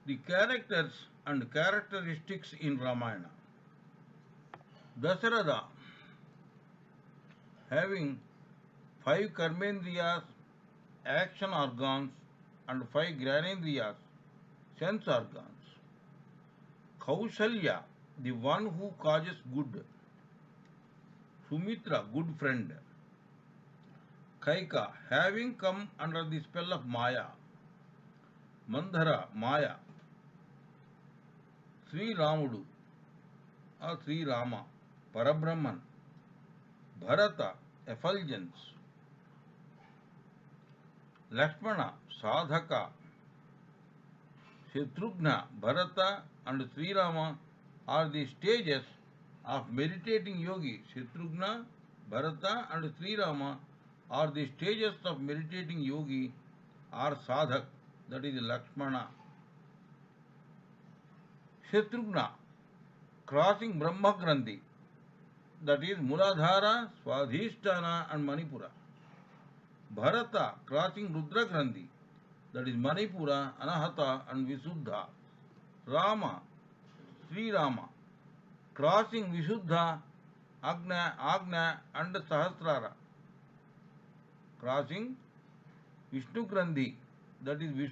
The characters and characteristics in Ramayana. Dasarada, having 5 karmendriyas, action organs, and 5 gyanendriyas, sense organs. Kausalya, the one who causes good. Sumitra, good friend. Kaika, having come under the spell of Maya. Mandhara, Maya. Sri Ramudu, or Sri Rama, Parabrahman. Bharata, effulgence. Lakshmana, Sadhaka. Shatrughna, Bharata and Sri Rama are the stages of meditating yogi. Shatrughna, Bharata and Sri Rama are the stages of meditating yogi or sadhak, that is Lakshmana. Shatrughna, crossing Brahma Grandhi, that is Muladhara, Swadhisthana and Manipura. Bharata, crossing Rudra Grandhi, that is Manipura, Anahata and Visuddha. Rama, Sri Rama, crossing Visuddha, Agna and Sahasrara. Crossing Vishnu Grandhi, that is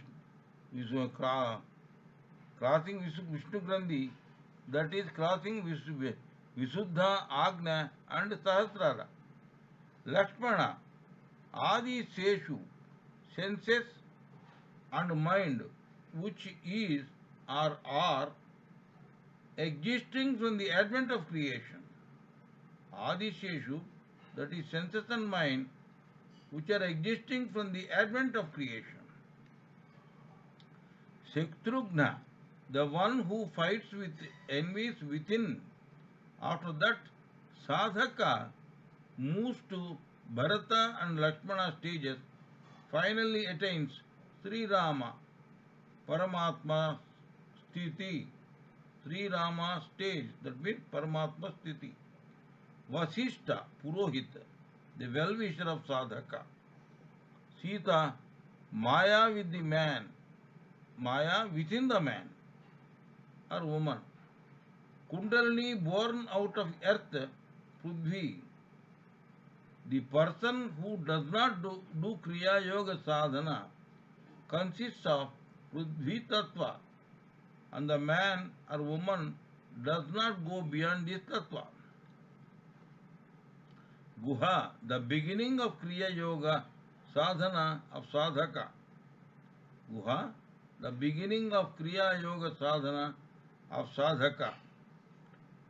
crossing Vishnu Grandhi, that is crossing Visuddha, Agna and Sahasrara. Lakshmana, Adi Seshu, senses and mind, which is or are existing from the advent of creation. Adi Seshu, that is senses and mind, which are existing from the advent of creation. Shatrughna, the one who fights with enemies within. After that, Sadhaka moves to Bharata and Lakshmana stages, finally attains Sri Rama, Paramatma Sthiti. Sri Rama stage, that means Paramatma Sthiti. Vasishta, Purohita, the well-wisher of Sadhaka. Sita, Maya with the man, Maya within the man or woman. Kundalini born out of earth, Prithvi. The person who does not do Kriyayoga sadhana consists of Prithvi Tattva, and the man or woman does not go beyond this Tattva. Guha, the beginning of Kriya Yoga sadhana of sadhaka. Guha, the beginning of Kriya Yoga sadhana of sadhaka.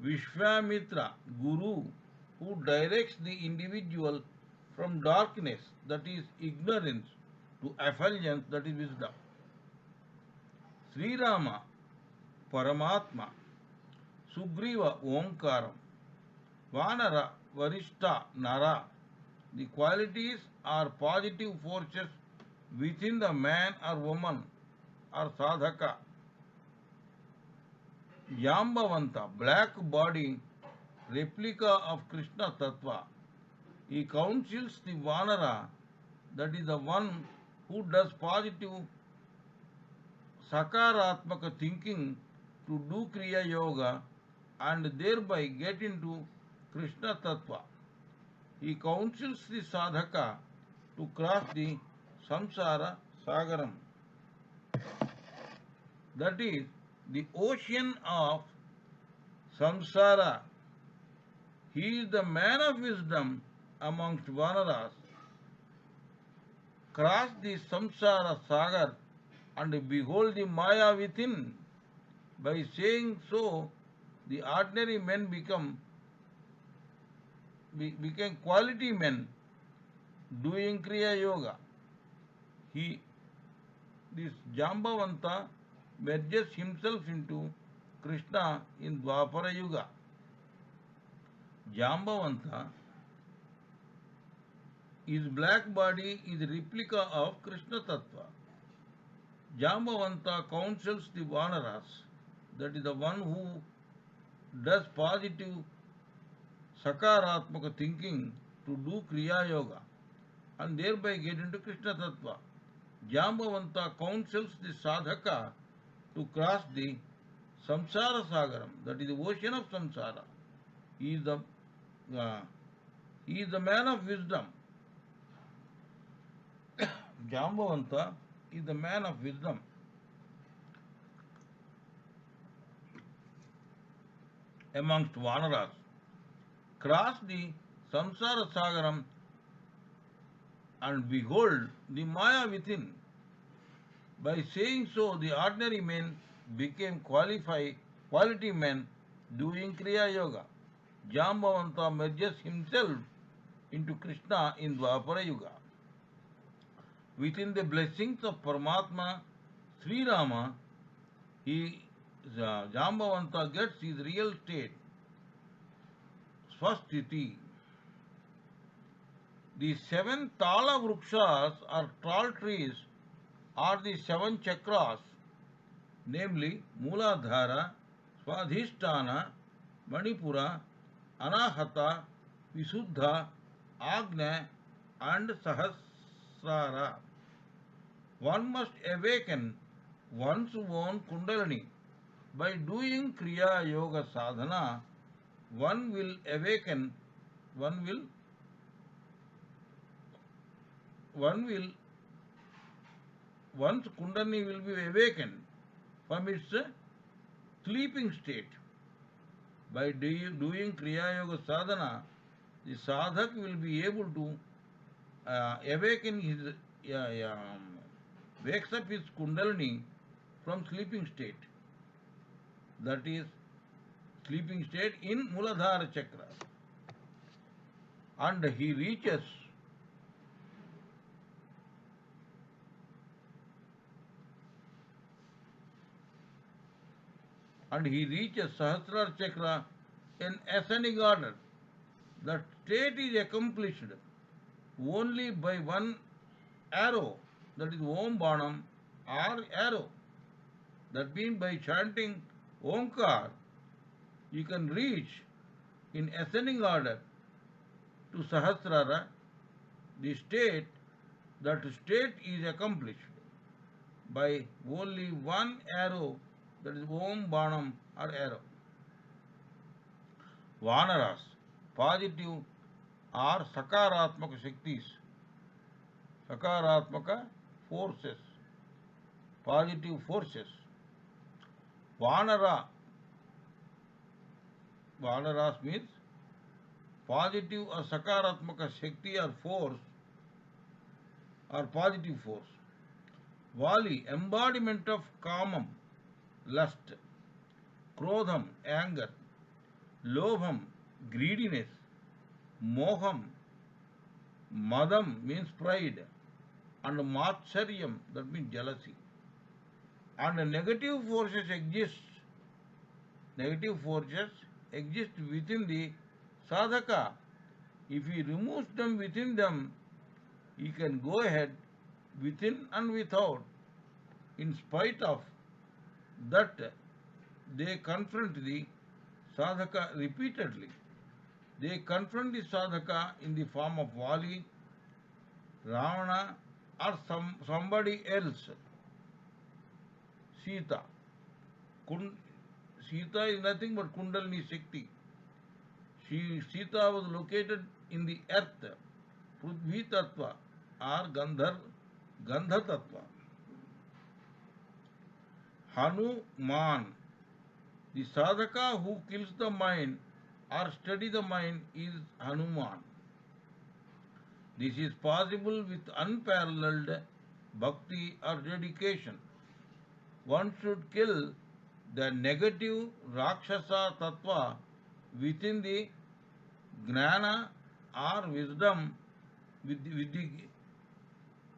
Vishwamitra, Guru, who directs the individual from darkness, that is ignorance, to effulgence, that is wisdom. Sri Rama, Paramatma. Sugriva, Omkaram. Vanara, Varishta, Nara. The qualities are positive forces within the man or woman or sadhaka. Jambavanta, black body, replica of Krishna Tattva. He counsels the Vanara, that is the one who does positive Sakaratmaka thinking to do Kriya Yoga and thereby get into Krishna Tattva. He counsels the sadhaka to cross the samsara sagaram, that is the ocean of samsara. He is the man of wisdom amongst vanaras. Cross the samsara sagar and behold the maya within. By saying so, the ordinary men became quality men doing Kriya Yoga. This Jambavanta merges himself into Krishna in Dwapara Yuga. Jambavanta, his black body is a replica of Krishna Tattva. Jambavanta counsels the Vanaras, that is the one who does positive Sakaratmaka thinking to do Kriya Yoga and thereby get into Krishna Tattva. Jambavanta counsels the sadhaka to cross the samsara sagaram, that is the ocean of samsara. He is the uh, he is the man of wisdom. Jambavanta is the man of wisdom. Amongst Vanaras, cross the samsara sagaram and behold the Maya within. By saying so, the ordinary men became quality men doing Kriyayoga. Jambavanta merges himself into Krishna in Dwapara Yuga. Within the blessings of Paramatma, Sri Rama, Jambavanta gets his real state, Swasthiti. The 7 Tala Vrukshas or tall trees are the 7 chakras, namely Mooladhara, Swadhisthana, Manipura, Anahata, Visuddha, Agnya, and Sahasrara. One must awaken one's own Kundalini. By doing Kriya Yoga Sadhana, one will awaken, one will one's Kundalini will be awakened from its sleeping state. By doing Kriya Yoga Sadhana, the sadhak will be able to awaken his, wakes up his Kundalini from sleeping state. That is, sleeping state in Muladhara Chakra. And he reaches Sahasrara Chakra in ascending order. The state is accomplished only by one arrow, that is Om Banam or arrow. That means by chanting Omkar, you can reach in ascending order to Sahasrara. The state, that state is accomplished by only one arrow, that is Om Banam or arrow. Vanaras, positive or Sakaratmaka Shaktis, Sakaratmaka forces, positive forces. Vanaras means positive or Sakaratmaka Shakti or force or positive force. Vali, embodiment of Kamam, lust, Krodham, anger, Lobham, greediness, Moham, Madam means pride, and Matsaryam, that means jealousy. And negative forces exist. Negative forces exist within the sadhaka. If he removes them within them, he can go ahead within and without. In spite of that, they confront the sadhaka repeatedly. They confront the sadhaka in the form of Vali, Ravana, or somebody else. Sita. Sita is nothing but Kundalini Shakti. Sita was located in the earth, Prithvi Tattva or Gandha Tattva. Hanuman, the sadhaka who kills the mind or study the mind, is Hanuman. This is possible with unparalleled bhakti or dedication. One should kill the negative Rakshasa Tattva within the Gnana or wisdom.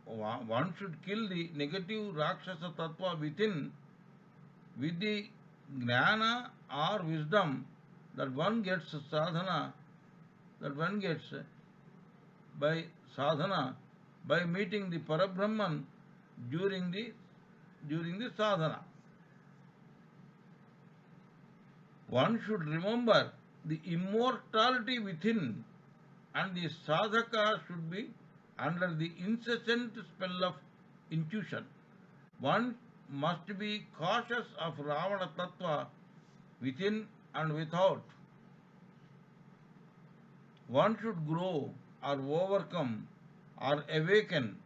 One should kill the negative Rakshasa Tattva within with the Gnana or wisdom that one gets sadhana, that one gets by sadhana, by meeting the Parabrahman during the sadhana. One should remember the immortality within, and the sadhaka should be under the incessant spell of intuition. One must be cautious of Ravana Tattva within and without. One should grow or overcome or awaken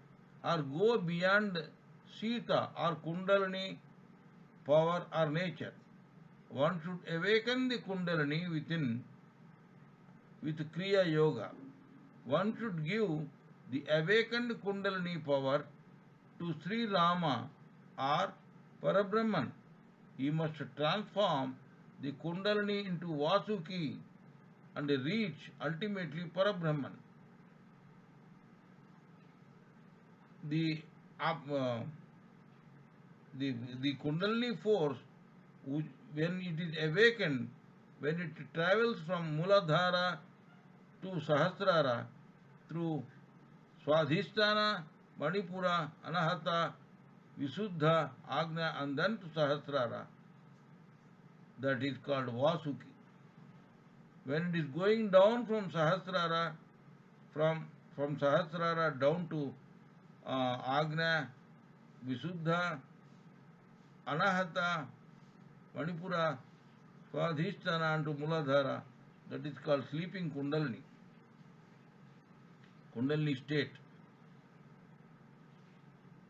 or go beyond Sita or Kundalini power or nature. One should awaken the Kundalini within with Kriyayoga. One should give the awakened Kundalini power to Sri Rama or Parabrahman. He must transform the Kundalini into Vasuki and reach ultimately Parabrahman. The, uh, the Kundalini force, when it is awakened, when it travels from Muladhara to Sahasrara through Swadhisthana, Manipura, Anahata, Visuddha, Agnya, and then to Sahasrara, that is called Vasuki. When it is going down from Sahasrara, from Sahasrara down to Agnya, Visuddha, Anahata, Manipura, Swadhisthana, and to Muladhara, that is called sleeping Kundalini, Kundalini state,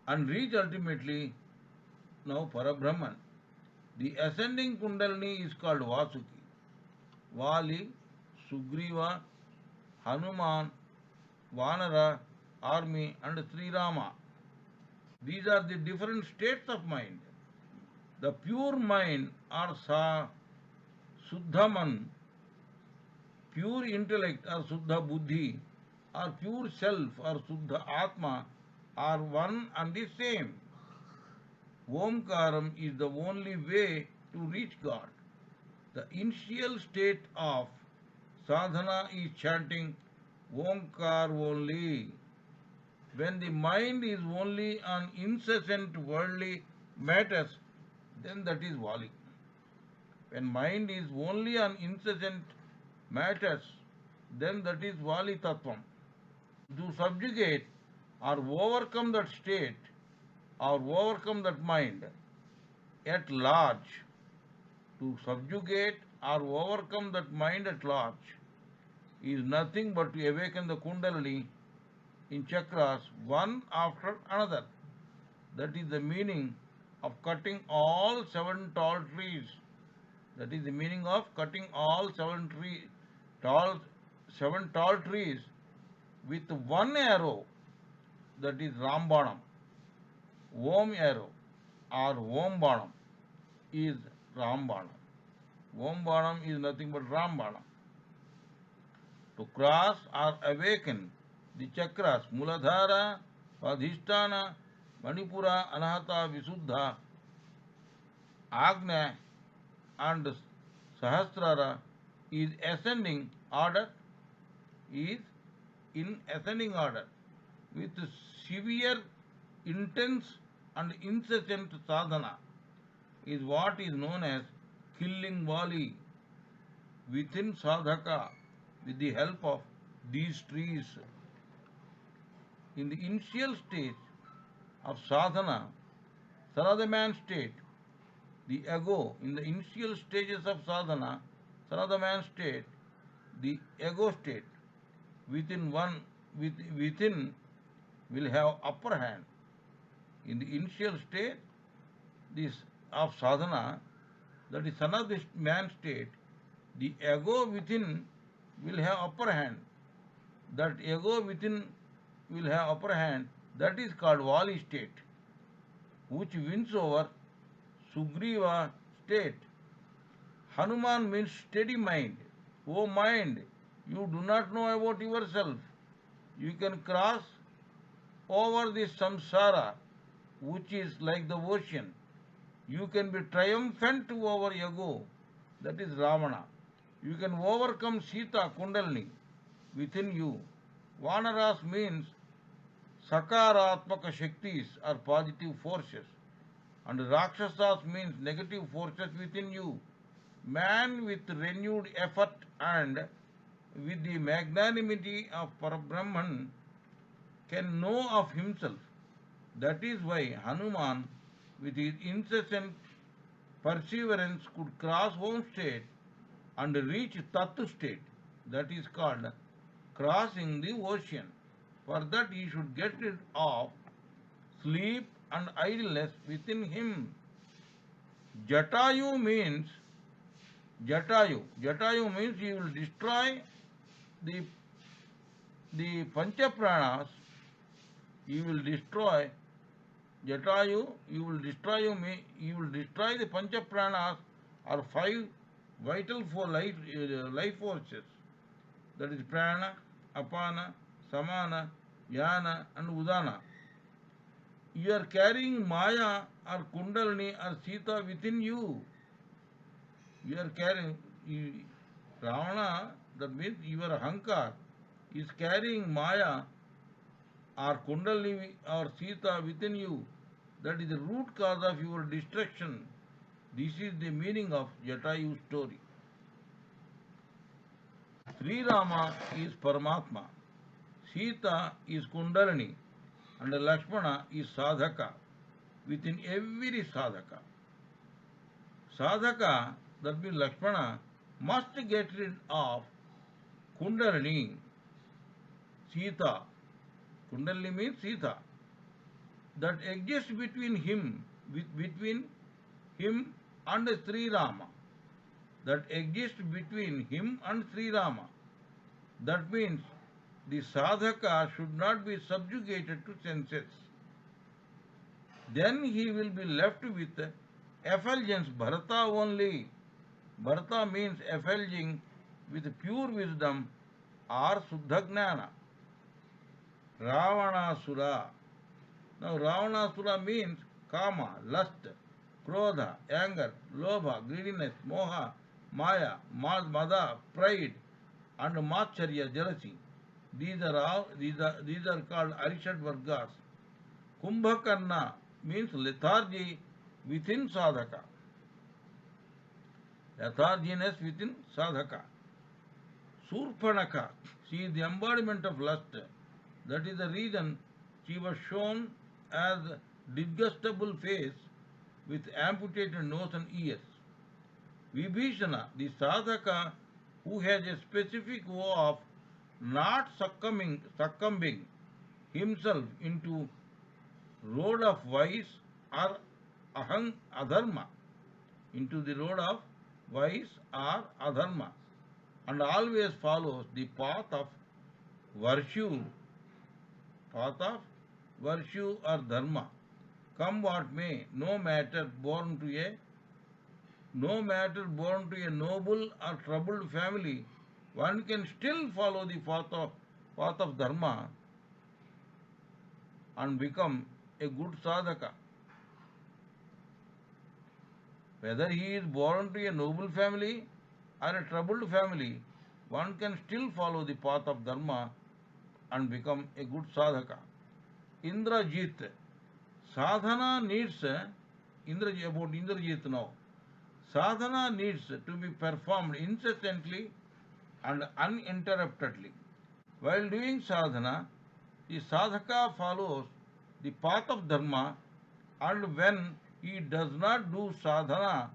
and reach ultimately now Parabrahman. The ascending Kundalini is called Vasuki. Vali, Sugriva, Hanuman, Vanara, army, and Sri Rama. These are the different states of mind. The pure mind or Suddhaman, pure intellect or Suddha Buddhi, or pure self or Suddha Atma are one and the same. Omkaram is the only way to reach God. The initial state of sadhana is chanting Omkar only. When the mind is only on incessant worldly matters, then that is Vali. When mind is only on incessant matters, then that is Vali Tattvam. To subjugate or overcome that state or overcome that mind at large, to subjugate or overcome that mind at large is nothing but to awaken the Kundalini in chakras one after another. That is the meaning of cutting all 7 tall trees. That is the meaning of cutting all 7 tall trees with one arrow, that is Rambanam. Om arrow or Om Banam is Rambanam. Om Banam is nothing but Rambanam. To cross or awaken the chakras Muladhara, Swadhisthana, Manipura, Anahata, Visuddha, Agnya, and Sahasrara is ascending order, is in ascending order with severe, intense and incessant sadhana is what is known as killing Vali within sadhaka with the help of these trees. In the initial stage of sadhana, Sanadaman state, the ego, in the initial stages of sadhana, Sanadaman state, the ego state, within will have upper hand. In the initial state this of sadhana, that is Sanadaman state, the ego within will have upper hand. That ego within will have upper hand, that is called Vali state, which wins over Sugriva state. Hanuman means steady mind. O mind, you do not know about yourself. You can cross over this samsara, which is like the ocean. You can be triumphant over ego, that is Ravana. You can overcome Sita Kundalini within you. Vanaras means Sakaratmaka Shaktis or positive forces, and Rakshasas means negative forces within you. Man with renewed effort and with the magnanimity of Parabrahman can know of himself. That is why Hanuman with his incessant perseverance, could cross home state and reach Tatu state, that is called crossing the ocean. For that he should get rid of sleep and idleness within him. Jatayu means Jatayu means he will destroy the Pancha Pranas. He will destroy Jatayu. He will destroy the Pancha Pranas, or five vital for life forces. That is Prana, Apana, Samana, Yana, and Udana. You are carrying Maya or Kundalini or Sita within you. You are carrying Ravana, that means your Hankar is carrying Maya or Kundalini or Sita within you. That is the root cause of your destruction. This is the meaning of Jatayu story. Sri Rama is Paramatma, Sita is Kundalini, and Lakshmana is Sadhaka within every Sadhaka. Sadhaka, that means Lakshmana, must get rid of Kundalini, Sita. Kundalini means Sita. That exists between him and Sri Rama. That exists between him and Sri Rama. That means the sadhaka should not be subjugated to senses. Then he will be left with effulgence, Bharata only. Bharata means effulging with pure wisdom or Suddha Gnana. Ravanasura. Now Ravanasura means kama, lust, krodha, anger, lobha, greediness, moha, maya, mada, pride, and matcharya, jealousy. These are called Arishad Vargas. Kumbhakarna means lethargy within sadhaka. Letharginess within sadhaka. Surpanaka, she is the embodiment of lust. That is the reason she was shown as disgustable face with amputated nose and ears. Vibhishana, the sadhaka who has a specific vow of not succumbing himself into road of vice or adharma, into the road of vice or adharma, and always follows the path of virtue or dharma. Come what may, no matter born to a noble or troubled family, one can still follow the path of dharma and become a good sadhaka. Whether he is born to a noble family or a troubled family, one can still follow the path of dharma and become a good sadhaka. Indrajit. Sadhana needs, about Indrajit now. Sadhana needs to be performed incessantly and uninterruptedly. While doing sadhana, the sadhaka follows the path of dharma, and when he does not do sadhana,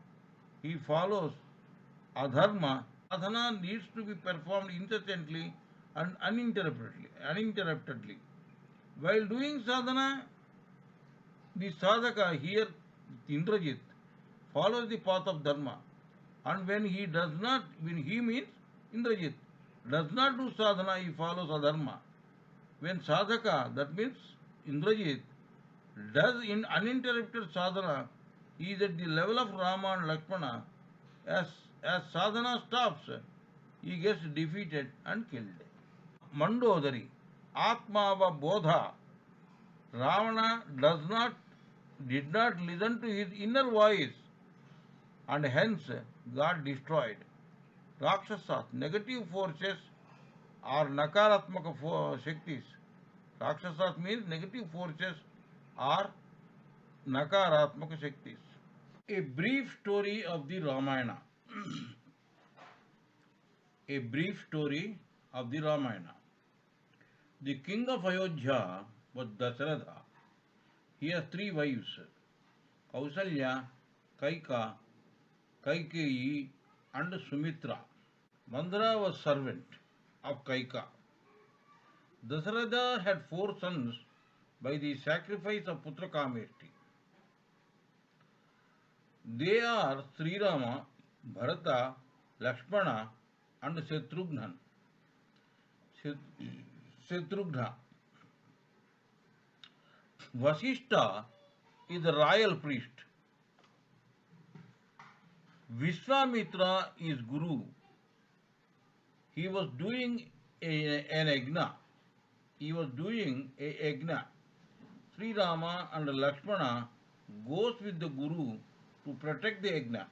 he follows adharma. Sadhana needs to be performed incessantly and uninterruptedly. While doing sadhana, the sadhaka here, Indrajit, follows the path of dharma, and when he means Indrajit, does not do sadhana, he follows adharma. When sadhaka, that means Indrajit, does in uninterrupted sadhana, he is at the level of Rama and Lakshmana. As sadhana stops, he gets defeated and killed. Mandodari, Atmava Bodha. Ravana did not listen to his inner voice, and hence got destroyed. Rakshasas, negative forces, or Nakaratmaka Shaktis. Rakshasas means negative forces or Nakaratmaka Shaktis. A brief story of the Ramayana. A brief story of the Ramayana. The king of Ayodhya was Dasharatha. He has three wives, Kausalya, Kaika, Kaikeyi, and Sumitra. Mandara was servant of Kaika. Dasharatha had 4 sons by the sacrifice of Putra Kameshti. They are Sri Rama, Bharata, Lakshmana, and Shatrughna. Shatrughna. Vasishta is the royal priest. Vishwamitra is Guru. He was doing an yajna. He was doing a yajna. Sri Rama and Lakshmana goes with the Guru to protect the yajna.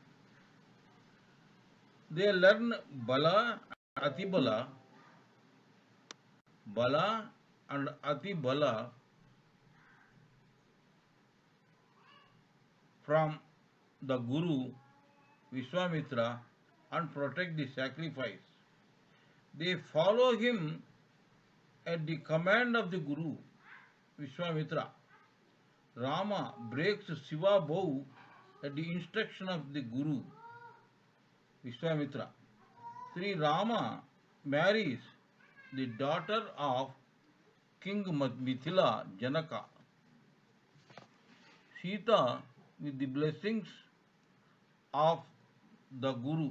They learn Bala and Atibala, Bala and Atibala from the Guru Vishwamitra and protect the sacrifice. They follow him at the command of the Guru Vishwamitra. Rama breaks Shiva bow at the instruction of the Guru Vishwamitra. Sri Rama marries the daughter of King Mithila Janaka. Sita, with the blessings of the Guru,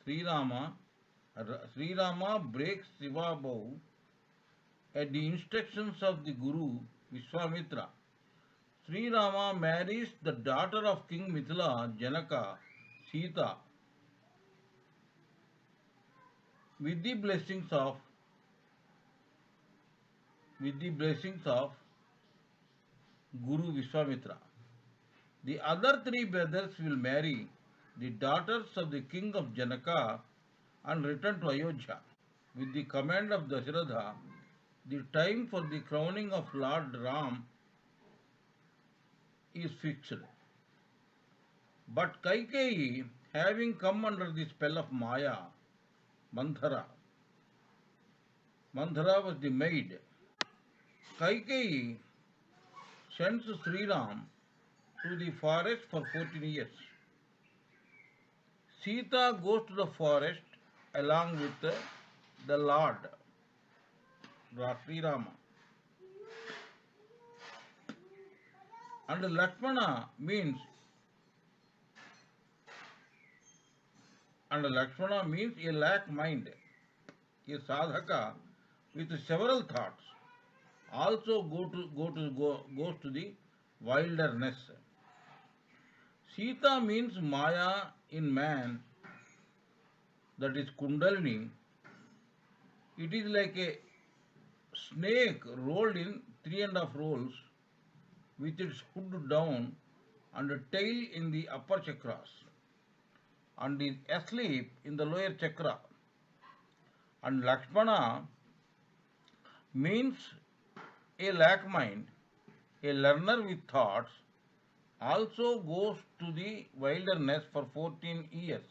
Sri Rama breaks Shiva bow at the instructions of the Guru Vishwamitra. Sri Rama marries the daughter of King Mithila Janaka, Sita, with the blessings of Guru Vishwamitra. The other 3 brothers will marry the daughters of the king of Janaka and return to Ayodhya. With the command of Dasharatha, the time for the crowning of Lord Ram is fixed. But Kaikeyi, having come under the spell of Maya, Manthara was the maid. Kaikeyi sends Sri Ram to the forest for 14 years. Sita goes to the forest along with the Lord Sri Rama. And Lakshmana means a lack mind, a sadhaka with several thoughts, also goes to the wilderness. Sita means Maya in man, that is Kundalini. It is like a snake rolled in 3.5 rolls with its hood down and a tail in the upper chakras and is asleep in the lower chakra. And Lakshmana means a lack mind, a learner with thoughts, also goes to the wilderness for 14 years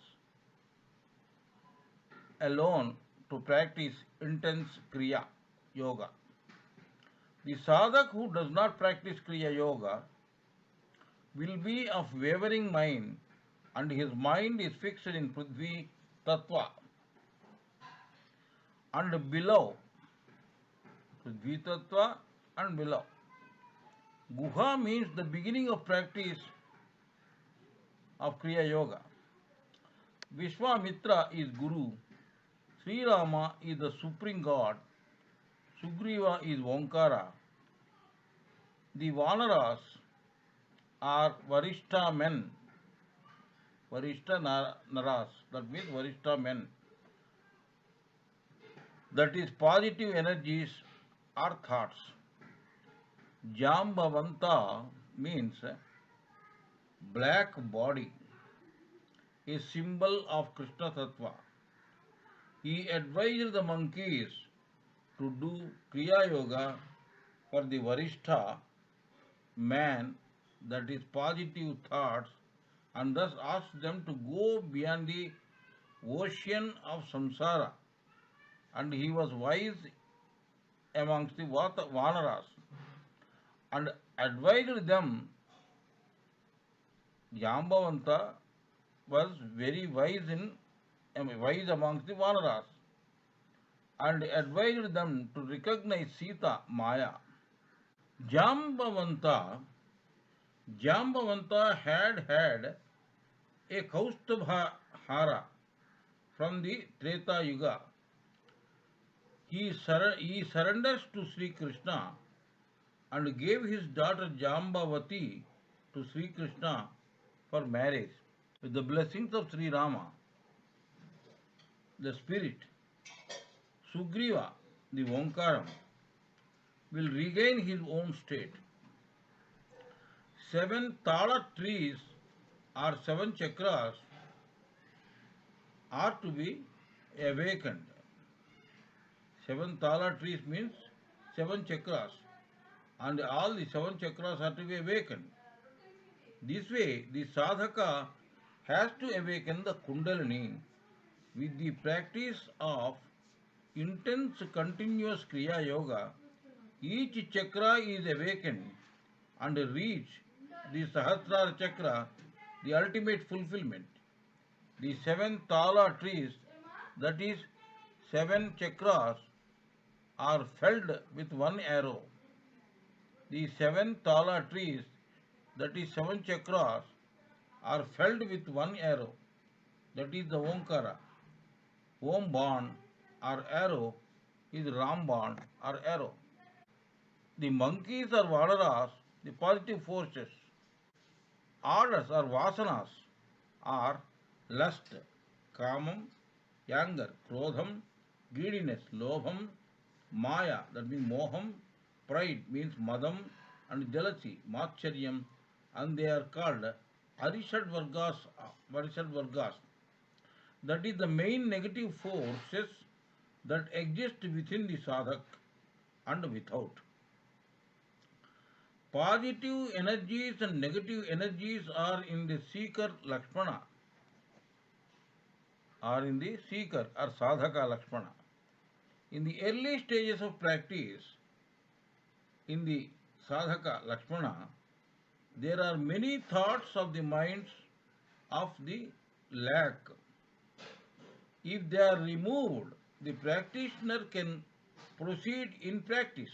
alone to practice intense Kriya Yoga. The sadhak who does not practice Kriya Yoga will be of wavering mind, and his mind is fixed in Prithvi Tattva and below. Prithvi Tattva and below. Guha means the beginning of practice of Kriya Yoga. Vishwamitra is Guru. Sri Rama is the Supreme God. Sugriva is Onkara. The Vanaras are Varishta men. Varishta Naras. That means Varishta men. That is positive energies or thoughts. Jambavanta means black body, a symbol of Krishna Tattva. He advised the monkeys to do Kriya Yoga for the Varishta man, that is positive thoughts, and thus asked them to go beyond the ocean of samsara. And he was wise amongst the Vanaras and advised them Jambavanta was very wise amongst the Vanaras and advised them to recognize Sita Maya. Jambavanta, Jambavanta had a Kaustubha Hara from the Treta Yuga. He surrenders to Sri Krishna and gave his daughter Jambavati to Sri Krishna for marriage. With the blessings of Sri Rama, the spirit, Sugriva, the Omkaram, will regain his own state. Seven Tala trees or seven chakras are to be awakened. Seven Tala trees means seven chakras, and all the seven chakras are to be awakened. This way, the sadhaka has to awaken the Kundalini with the practice of intense continuous Kriyayoga. Each chakra is awakened and reach the Sahasrara chakra, the ultimate fulfillment. The seven Tala trees, that is, seven chakras, are felled with one arrow. The seven Tala trees, that is, seven chakras, are felled with one arrow, that is the Omkara. Om Ban or arrow is Ram Ban or arrow. The monkeys or vanaras, the positive forces. Orders or vasanas are lust, kamam, anger, krodham, greediness, lobham, maya, that means moham, pride means madam, and jealousy, matcharyam, and they are called arishad vargas. That is the main negative forces that exist within the sadhak and without. Positive energies and negative energies are in the seeker Lakshmana, are in the seeker or sadhaka Lakshmana. In the early stages of practice, in the sadhaka Lakshmana, there are many thoughts of the minds of the lack. If they are removed, the practitioner can proceed in practice.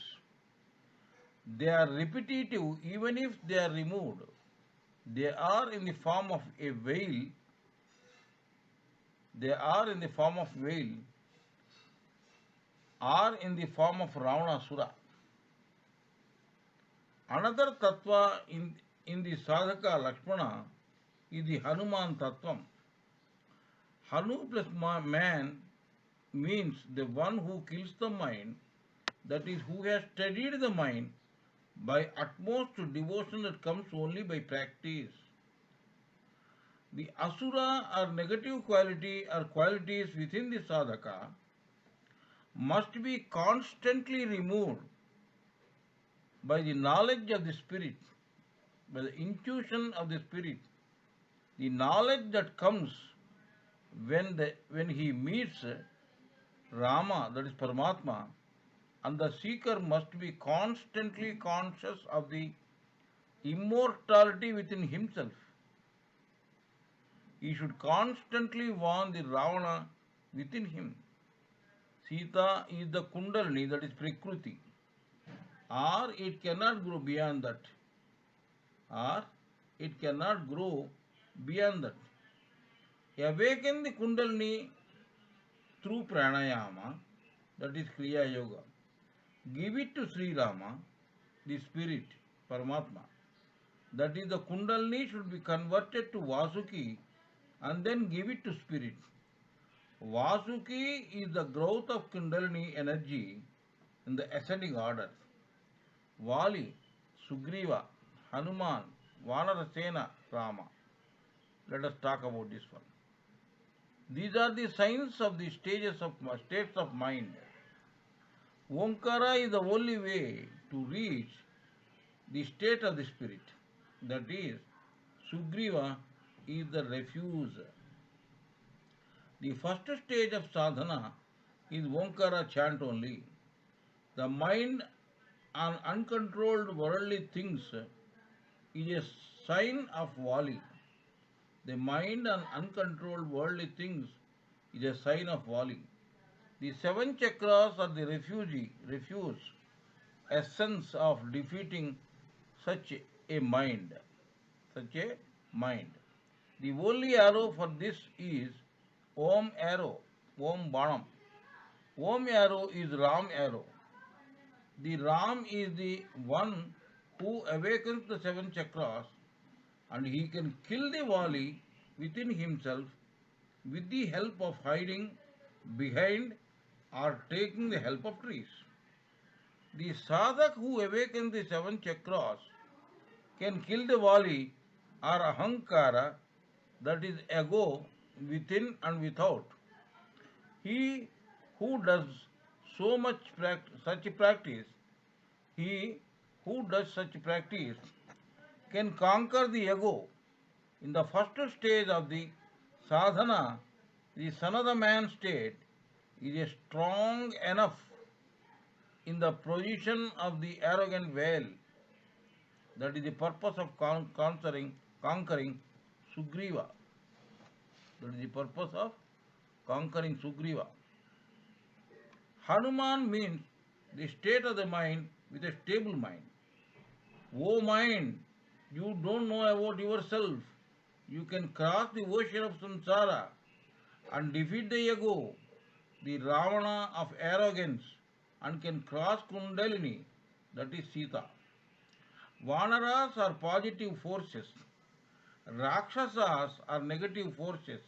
They are repetitive even if they are removed. They are in the form of a veil. They are in the form of veil, are in the form of Ravanasura. Another tattva in the sadhaka Lakshmana is the Hanuman tattvam. Hanu plus man means the one who kills the mind, that is, who has studied the mind by utmost devotion that comes only by practice. The asura or negative quality or qualities within the sadhaka must be constantly removed by the knowledge of the spirit, by the intuition of the spirit, the knowledge that comes when he meets Rama, that is Paramatma, and the seeker must be constantly conscious of the immortality within himself. He should constantly warn the Ravana within him. Sita is the Kundalini, that is Prakruti, or it cannot grow beyond that, or it cannot grow beyond that. Awaken the Kundalini through pranayama, that is Kriya Yoga. Give it to Sri Rama, the spirit, Paramatma. That is, the Kundalini should be converted to Vasuki and then give it to spirit. Vasuki is the growth of Kundalini energy in the ascending order. Vali, Sugriva, Hanuman, Vanarasena, Rama. Let us talk about this one. These are the signs of the states of mind. Omkara is the only way to reach the state of the spirit. That is, Sugriva is the refuge. The first stage of sadhana is Omkara chant only. The mind on uncontrolled worldly things is a sign of Vali. The mind and uncontrolled worldly things is a sign of falling. The seven chakras are the refuse essence of defeating such a mind. Such a mind. The only arrow for this is Om arrow, Om Banam. Om arrow is Ram arrow. The Ram is the one who awakens the seven chakras and he can kill the Vali within himself with the help of hiding behind or taking the help of trees. The sadhak who awakens the seven chakras can kill the Vali or Ahankara, that is ego, within and without. He who does such practice, he who does such practice can conquer the ego. In the first stage of the sadhana, the son of the man state is strong enough in the position of the arrogant whale. That is the purpose of conquering Sugriva. That is the purpose of conquering Sugriva. Hanuman means the state of the mind with a stable mind. O mind, you don't know about yourself. You can cross the ocean of samsara and defeat the ego, the Ravana of arrogance, and can cross Kundalini, that is Sita. Vanaras are positive forces. Rakshasas are negative forces.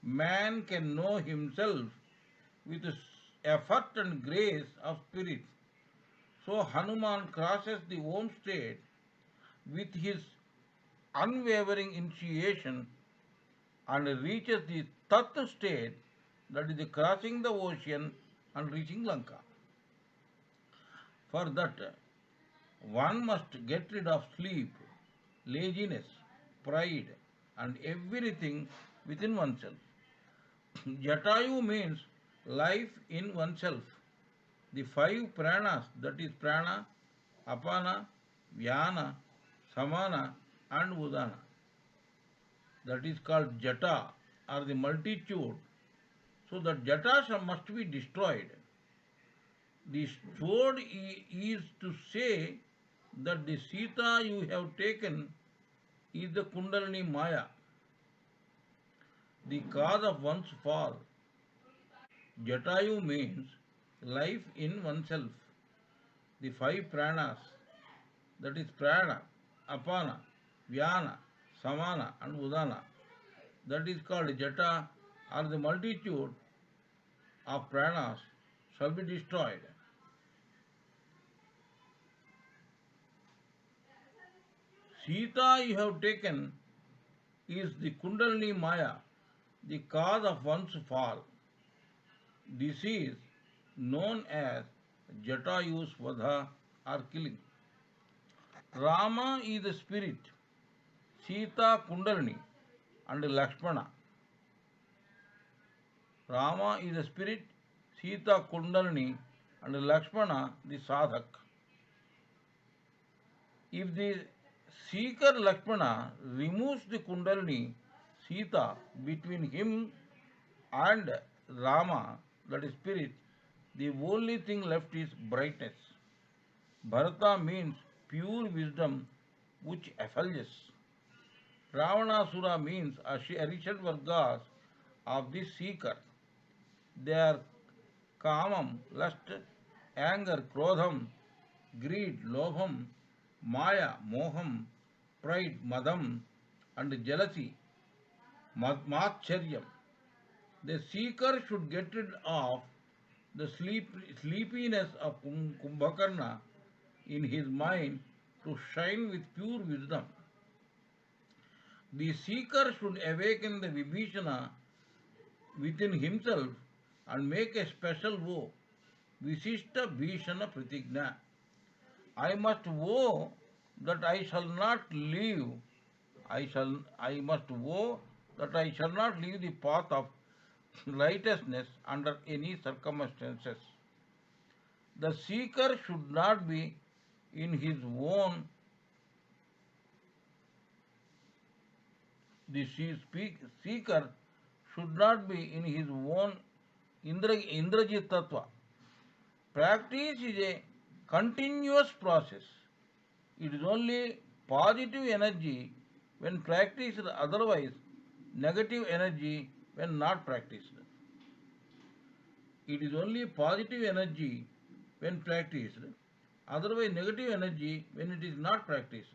Man can know himself with effort and grace of spirit. So Hanuman crosses the Om state with his unwavering initiation and reaches the Tat state, that is the crossing the ocean and reaching Lanka. For that, one must get rid of sleep, laziness, pride, and everything within oneself. Jatayu means life in oneself. The five pranas, that is prana, apana, vyana, samana, and udana, that is called jata, or the multitude. So that jata must be destroyed. The sword is to say that the Sita you have taken is the Kundalini Maya, the cause of one's fall. Jatayu means life in oneself. The five pranas, that is prana, apana, vyana, samana, and udana, that is called jata, or the multitude of pranas, shall be destroyed. Sita you have taken is the Kundalini Maya, the cause of one's fall. This is known as Jatayu's Vadha or killing. Rama is the spirit, Sita Kundalini, and Lakshmana. Rama is the spirit, Sita Kundalini, and Lakshmana the sadhak. If the seeker Lakshmana removes the Kundalini Sita between him and Rama, that is spirit, the only thing left is brightness. Bharata means pure wisdom which effulges. Ravanasura means Arishad Vargas of the seeker. They are kamam, lust, anger, krodham, greed, lobham, maya, moham, pride, madam, and jealousy, matcharyam. The seeker should get rid of the sleepiness of Kumbhakarna in his mind to shine with pure wisdom. The seeker should awaken the Vibhishana within himself and make a special vow, Visishta Bhishana Pratigna. I must vow that I shall not leave. I must vow that I shall not leave the path of righteousness under any circumstances. The seeker should not be in his own The seeker should not be in his own Indrajit Tattva. Practice is a continuous process. It is only positive energy when practiced, otherwise, negative energy when not practiced. It is only positive energy when practiced, otherwise, negative energy when it is not practiced.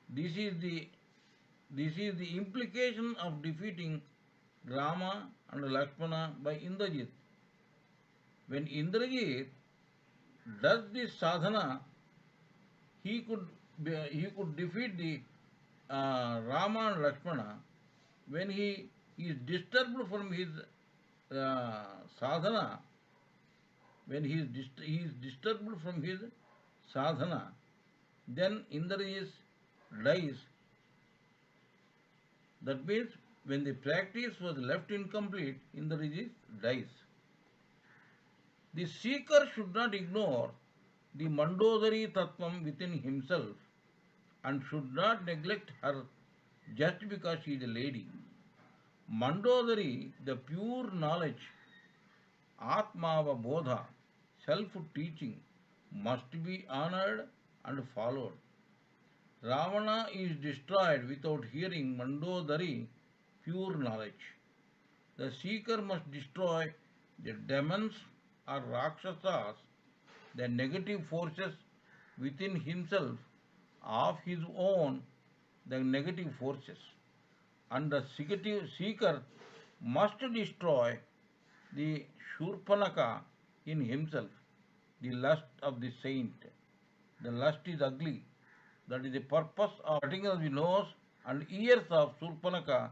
This is the this is the implication of defeating Rama and Lakshmana by Indrajit. When Indrajit does this sadhana, he could he could defeat the Rama and Lakshmana. When he is disturbed from his sadhana, when he is disturbed from his sadhana, then Indrajit dies. That means when the practice was left incomplete, Indrajit dies. The seeker should not ignore the Mandodari Tattvam within himself and should not neglect her just because she is a lady. Mandodari, the pure knowledge, Atmava Bodha, self-teaching, must be honored and followed. Ravana is destroyed without hearing Mandodari, pure knowledge. The seeker must destroy the demons or Rakshasas, the negative forces within himself of his own, the negative forces. And the seeker must destroy the Shurpanaka in himself, the lust of the saint. The lust is ugly. That is the purpose of cutting off the nose and ears of Shurpanaka.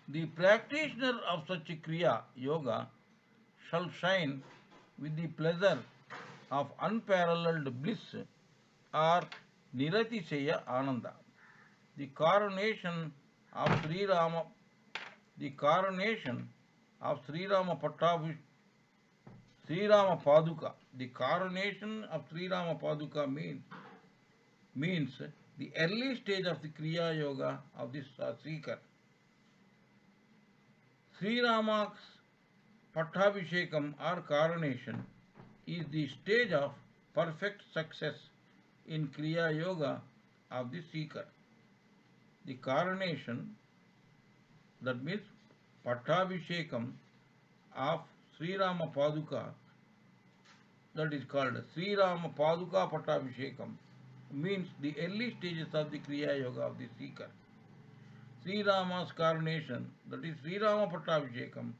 The practitioner of such a Kriya Yoga shall shine with the pleasure of unparalleled bliss or Niratiseya Ananda. The coronation of Sri Rama, the coronation of Sri Rama Sri Rama Paduka. The coronation of Sri Rama Paduka means the early stage of the Kriya Yoga of this seeker. Sri Rama's Pattabhishekam or coronation is the stage of perfect success in Kriya Yoga of the seeker. The coronation, that means Pattabhishekam of Sri Rama Paduka, that is called Sri Rama Paduka Pattabhishekam, means the early stages of the Kriya Yoga of the seeker. Sri Rama's coronation, that is Sri Rama Pattabhishekam,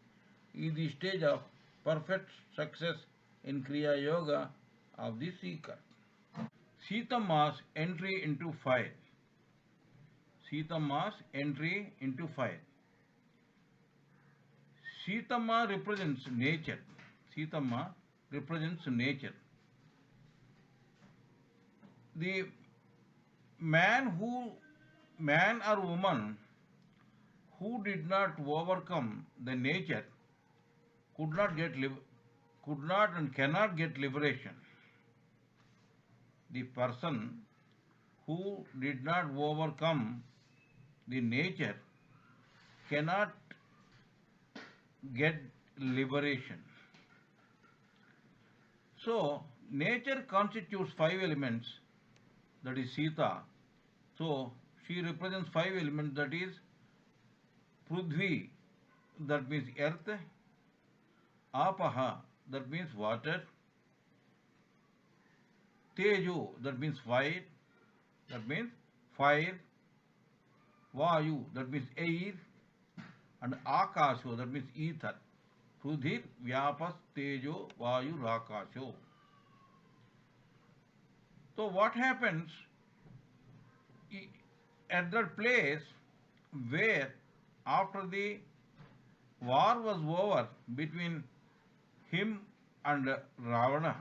is the stage of perfect success in Kriya Yoga of the seeker. Sita's entry into fire. Sita's entry into fire. Sitama represents nature. Sitama represents nature. The man or woman who did not overcome the nature could not and cannot get liberation. The person who did not overcome the nature cannot get liberation. So, nature constitutes 5 elements, that is Sita. So, she represents 5 elements, that is Prudhvi, that means earth, Apaha, that means water, Tejo, that means fire, Vayu, that means air, and Akasho, that means ether. Prudhir, Vyapas, Tejo, Vayu, Rakasho. So what happens at that place where after the war was over between him and Ravana,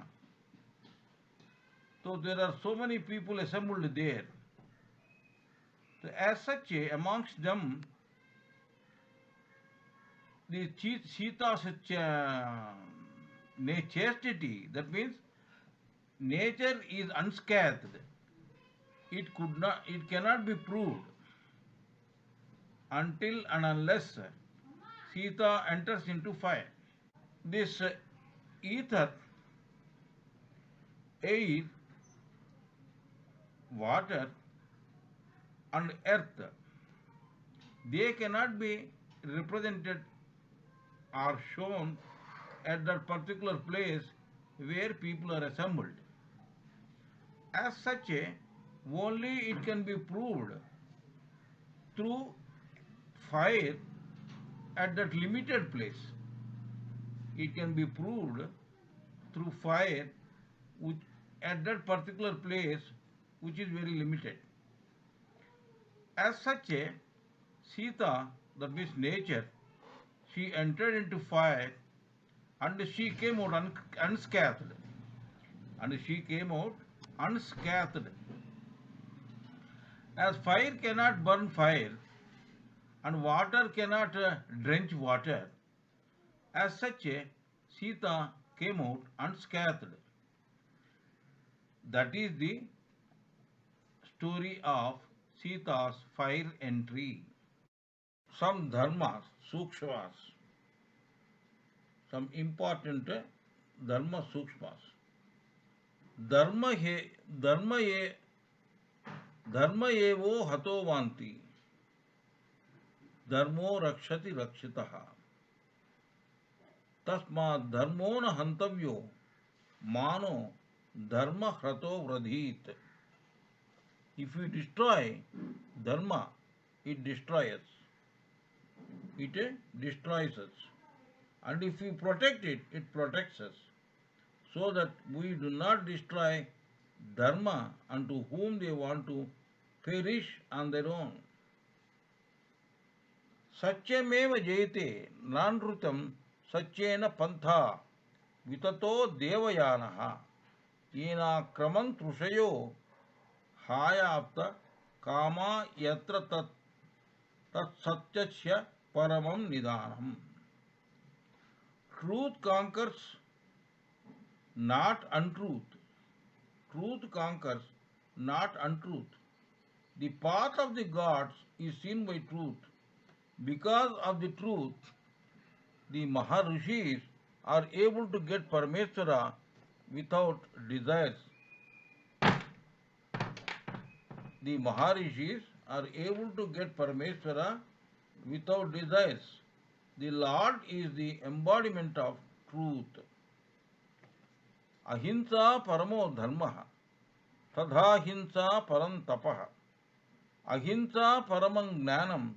so there are so many people assembled there. So as such, amongst them, the Sita's chastity, that means nature is unscathed. It cannot be proved. until and unless Sita enters into fire. This ether, air, water, and earth, they cannot be represented or shown at that particular place where people are assembled. As such, only it can be proved through fire at that limited place. It can be proved through fire which, at that particular place which is very limited. As such, Sita, that means nature, she entered into fire and she came out unscathed. And she came out unscathed. As fire cannot burn fire and water cannot drench water, as such, Sita came out unscathed. That is the story of Sita's fire entry. Some dharmas, sukshmas, some important dharma sukshmas. Dharma he, dharma ye, dharma evo hato vanti. Dharmo rakshati rakshitaha. Tasmat dharmo na hantavyo mano dharma hrato vradhit. If you destroy dharma, it destroys. It destroys us. And if we protect it, it protects us. So that we do not destroy dharma unto whom they want to perish on their own. Satyameva jayate nanrutam satyena pantha vitato devayanaha yena kramant rushayo hayapta kama yatra tat satyasya paramam nidanam. Truth conquers not untruth. Truth conquers not untruth. The path of the gods is seen by truth. Because of the truth, the Maharishis are able to get Parameshwara without desires. The Maharishis are able to get Parameshwara without desires. The Lord is the embodiment of truth. Ahimsa paramo dharma, tadahimsa param tapah, ahimsa paramam jnanam,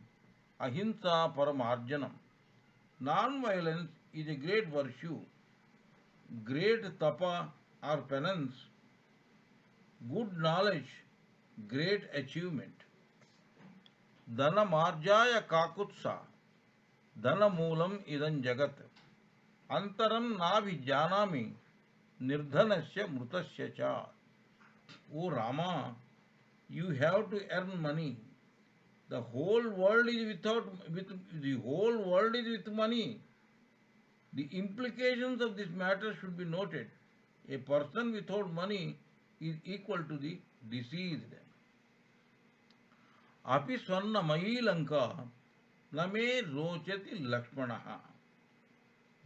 ahimsa paramarjanam. Non-violence is a great virtue, great tapa or penance, good knowledge, great achievement. Dana marjaya kakutsa, dana moolam idam jagat, antaram navi janami, nirdhanasya mrutasya cha. O Rama, you have to earn money. The whole world is with money. The implications of this matter should be noted. A person without money is equal to the deceased. Api swarna mayi lanka name rochati lakshmanaha.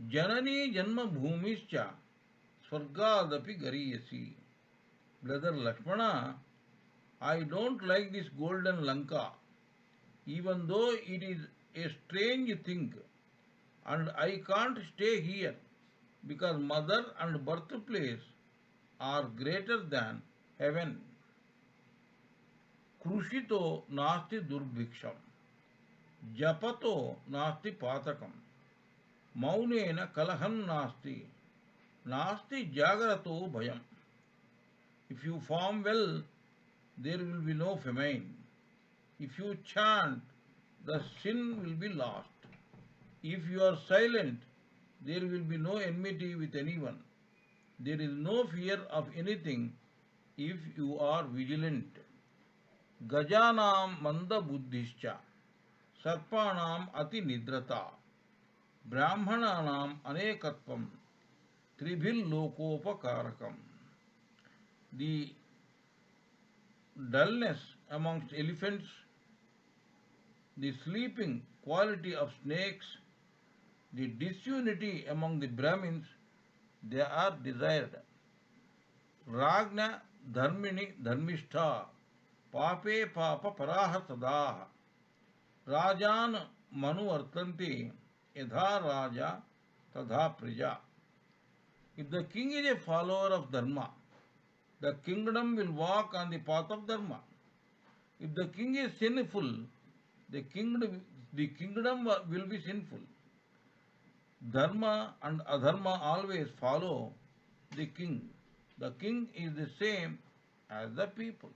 Janani janma bhumischa swargadapi gariyasi. Brother Lakshmana, I don't like this golden Lanka, even though it is a strange thing, and I can't stay here because mother and birthplace are greater than heaven. Krushito nasti durbhiksham, japato nasti patakam, maunena kalaham nasti jagarato bhayam. If you farm well, there will be no famine. If you chant, the sin will be lost. If you are silent, there will be no enmity with anyone. There is no fear of anything if you are vigilant. Gajanam manda buddhischa, sarpanam ati nidrata, brahmananam anekatvam, tribhil lokopakarakam. The dullness amongst elephants, the sleeping quality of snakes, the disunity among the Brahmins, they are desired. Ragna dharmini dharmishta, pape papa paraha sadaha, rajan manu artanti, yadha raja tadha prija. If the king is a follower of dharma, the kingdom will walk on the path of dharma. If the king is sinful, the kingdom will be sinful. Dharma and adharma always follow the king. The king is the same as the people.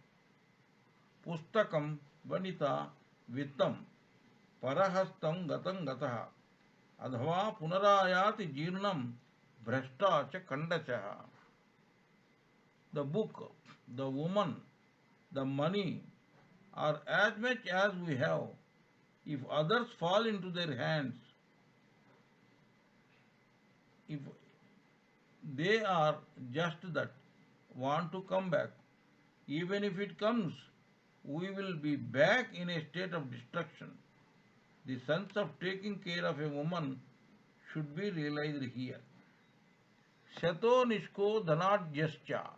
Pustakam vanita vittam parahastam gatam gataha adhava punarayati jirnam bhrashta cha kandachaha. The book, the woman, the money are as much as we have. If others fall into their hands, if they are just that, want to come back, even if it comes, we will be back in a state of destruction. The sense of taking care of a woman should be realized here. Shato nishko dhanadhyascha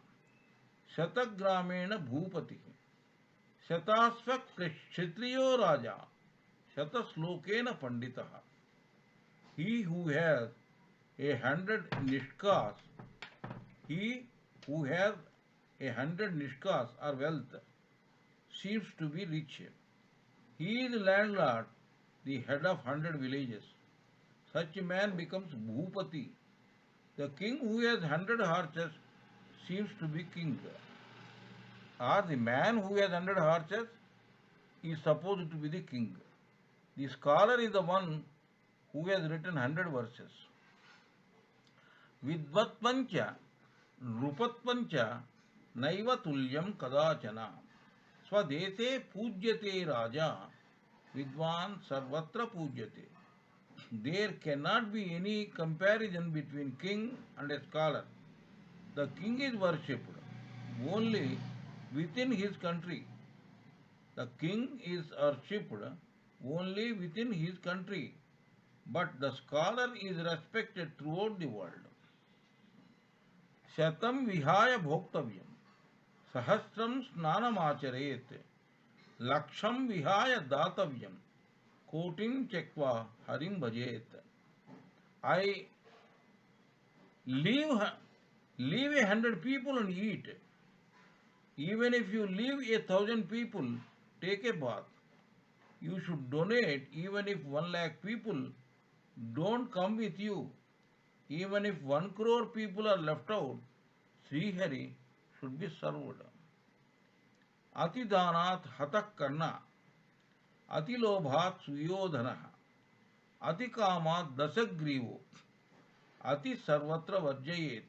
Shatagramena bhupati Shatasvak kshatriyo raja Shataslokena panditaha. He who has 100 nishkas, he who has 100 nishkas or wealth seems to be rich. He is the landlord, the head of 100 villages. Such a man becomes bhupati. The king who has 100 horses seems to be king. Or the man who has 100 horses is supposed to be the king. The scholar is the one who has written 100 verses. Vidvatvancha, Rupatvancha, Naiva Tulyam Kadachana. Swadese Pujyate Raja, Vidvan Sarvatra Pujyate. There cannot be any comparison between king and a scholar. The king is worshipped only within his country. The king is worshipped only within his country, but the scholar is respected throughout the world. Shatam vihaya bhoktavyam, sahasram snanam acharet, laksham vihaya datavyam, kotim chekva harim bhajet. I leave 100 people and eat. Even if you leave 1,000 people, take a bath. You should donate even if 1 lakh people don't come with you. Even if 1 crore people are left out, Sri Hari should be served. Ati danat hatak karna, ati lobhat suyodhana, ati kamat dasagrivo, ati sarvatra varjayet.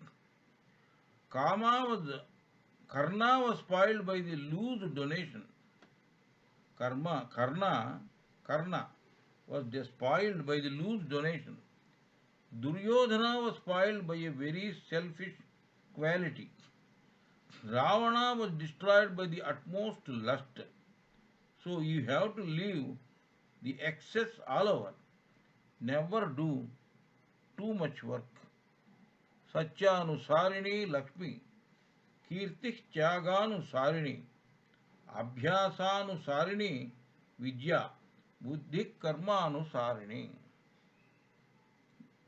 Karna was spoiled by the loose donation. Karna was spoiled by the loose donation. Duryodhana was spoiled by a very selfish quality. Ravana was destroyed by the utmost lust. So you have to leave the excess all over. Never do too much work. Satyanusarini Lakshmi, Kirtik Tyaganusarini, Abhyasanusarini Vidya, Buddhik Karmanusarini.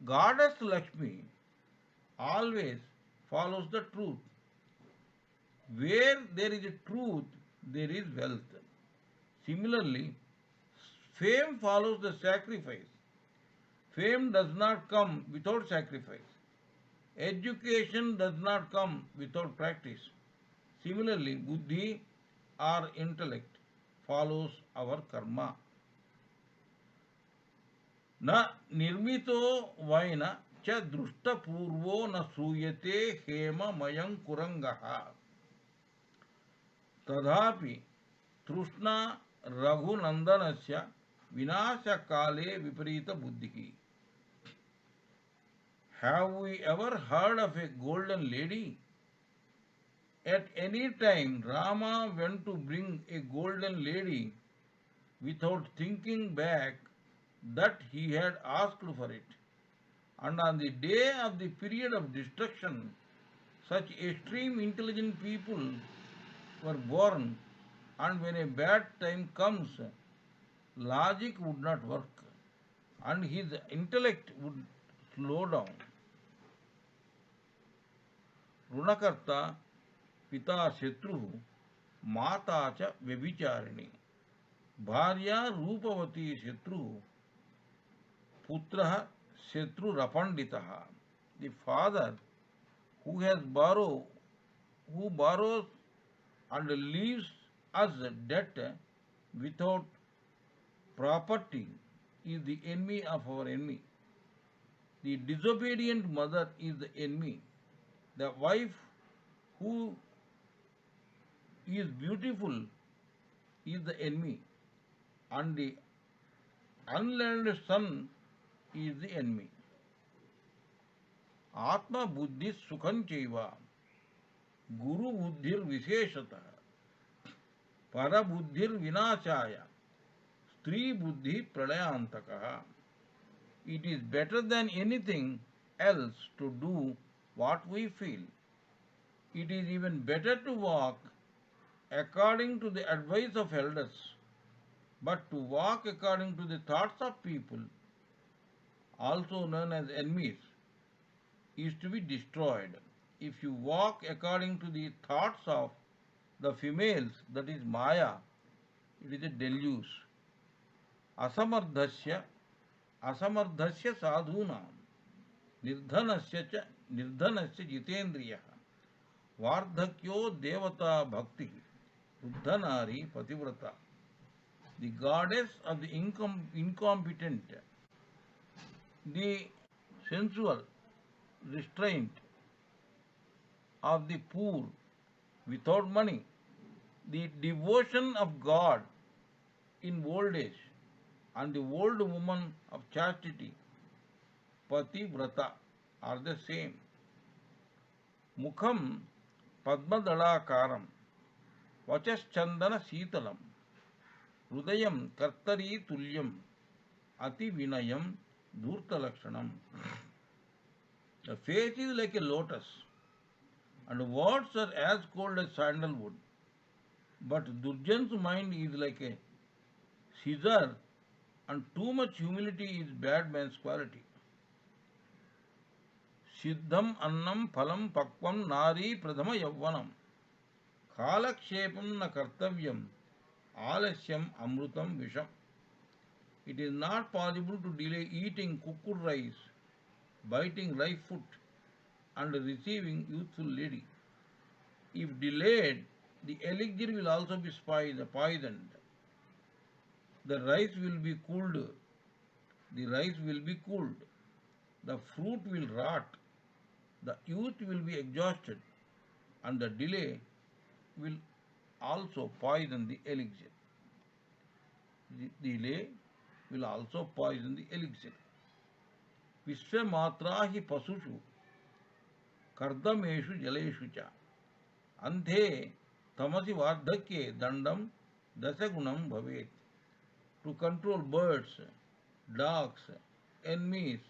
Goddess Lakshmi always follows the truth. Where there is a truth, there is wealth. Similarly, fame follows the sacrifice. Fame does not come without sacrifice. Education does not come without practice. Similarly, buddhi or intellect follows our karma. Na nirmito vaina cha drushta purvo na suyate hema mayam kurangaha. Tadhapi trushna raghunandanasya vinasya kale viparita buddhi. Have we ever heard of a golden lady? At any time Rama went to bring a golden lady, without thinking back that he had asked for it. And on the day of the period of destruction, such extreme intelligent people were born, and when a bad time comes, logic would not work, and his intellect would slow down. ऋणकर्ता पिता शत्रु माता च व्यभिचारिणी भार्या रूपवती शत्रु पुत्रः शत्रुरपण्डितः. The father who has borrow who borrows and leaves us debt without property is the enemy of our enemy. The disobedient mother is the enemy. The wife who is beautiful is the enemy, and the unlearned son is the enemy. Atma buddhi sukham chaiva guru buddhir visheshatah para buddhir vinachaya stri buddhi pralayantakaha. It is better than anything else to do what we feel. It is even better to walk according to the advice of elders, but to walk according to the thoughts of people, also known as enemies, is to be destroyed. If you walk according to the thoughts of the females, that is Maya, it is a deluge. Asamardhasya sadhunam निर्धनस्य जितेन्द्रियः वार्धक्यो देवता भक्ति वृद्धनारी पतिव्रता. The goddess of the incompetent, the sensual restraint of the poor without money, the devotion of God in old age, and the old woman of chastity, Pativrata, are the same. Mukham Padmadalakaram, Vachaschandana Sitalam, Rudayam Kartari Tulyam, Ati Vinayam Dhurtalakshanam. The face is like a lotus, and words are as cold as sandalwood. But Durjan's mind is like a scissor, and too much humility is bad man's quality. Siddham annam phalam pakvam nari pradhama yavvanam kalakshepam na kartavyam alasyam amrutam visham. It is not possible to delay eating cooked rice, biting ripe fruit, and receiving youthful lady. If delayed, the elixir will also be poisoned. The rice will be cooled. The fruit will rot. The youth will be exhausted, and the delay will also poison the elixir. The delay will also poison the elixir. Vishwamatra hi pasushu kardameshu jaleshu cha anthe tamasi vardhakye dandam dasagunam bhavet. To control birds, dogs, enemies,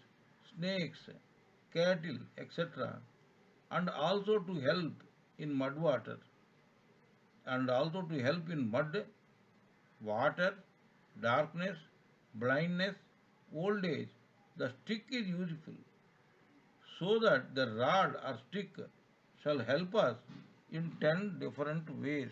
snakes, cattle, etc., and also to help in mud, water, darkness, blindness, old age, the stick is useful, so that the rod or stick shall help us in 10 different ways.